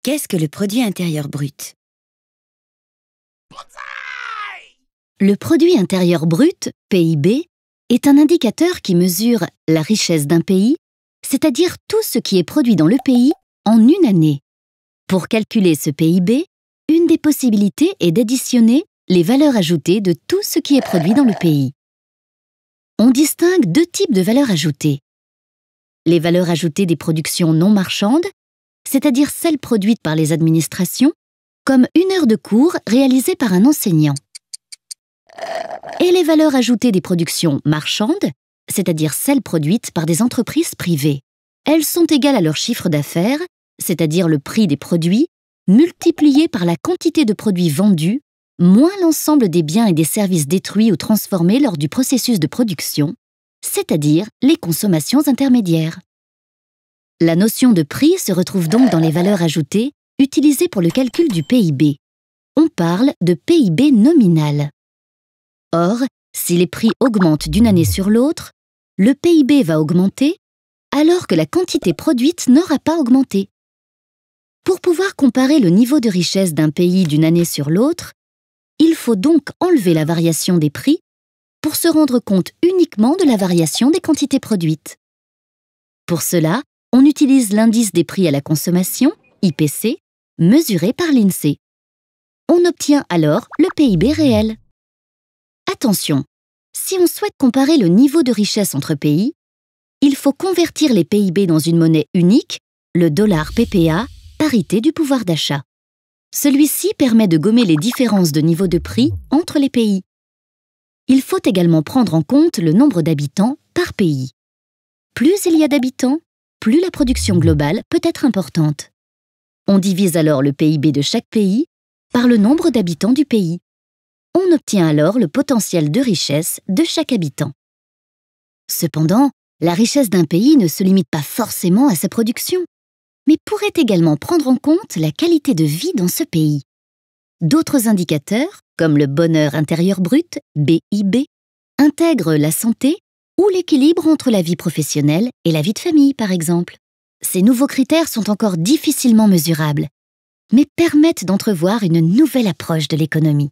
Qu'est-ce que le produit intérieur brut? Le produit intérieur brut, PIB, est un indicateur qui mesure la richesse d'un pays, c'est-à-dire tout ce qui est produit dans le pays en une année. Pour calculer ce PIB, une des possibilités est d'additionner les valeurs ajoutées de tout ce qui est produit dans le pays. On distingue deux types de valeurs ajoutées. Les valeurs ajoutées des productions non marchandes, c'est-à-dire celles produites par les administrations, comme une heure de cours réalisée par un enseignant. Et les valeurs ajoutées des productions marchandes, c'est-à-dire celles produites par des entreprises privées. Elles sont égales à leur chiffre d'affaires, c'est-à-dire le prix des produits, multiplié par la quantité de produits vendus, moins l'ensemble des biens et des services détruits ou transformés lors du processus de production, c'est-à-dire les consommations intermédiaires. La notion de prix se retrouve donc dans les valeurs ajoutées utilisées pour le calcul du PIB. On parle de PIB nominal. Or, si les prix augmentent d'une année sur l'autre, le PIB va augmenter, alors que la quantité produite n'aura pas augmenté. Pour pouvoir comparer le niveau de richesse d'un pays d'une année sur l'autre, il faut donc enlever la variation des prix pour se rendre compte uniquement de la variation des quantités produites. Pour cela, on utilise l'indice des prix à la consommation, IPC, mesuré par l'INSEE. On obtient alors le PIB réel. Attention, si on souhaite comparer le niveau de richesse entre pays, il faut convertir les PIB dans une monnaie unique, le dollar PPA, parité du pouvoir d'achat. Celui-ci permet de gommer les différences de niveau de prix entre les pays. Il faut également prendre en compte le nombre d'habitants par pays. Plus il y a d'habitants, plus la production globale peut être importante. On divise alors le PIB de chaque pays par le nombre d'habitants du pays. On obtient alors le potentiel de richesse de chaque habitant. Cependant, la richesse d'un pays ne se limite pas forcément à sa production, mais pourrait également prendre en compte la qualité de vie dans ce pays. D'autres indicateurs, comme le bonheur intérieur brut, BIB, intègrent la santé ou l'équilibre entre la vie professionnelle et la vie de famille, par exemple. Ces nouveaux critères sont encore difficilement mesurables, mais permettent d'entrevoir une nouvelle approche de l'économie.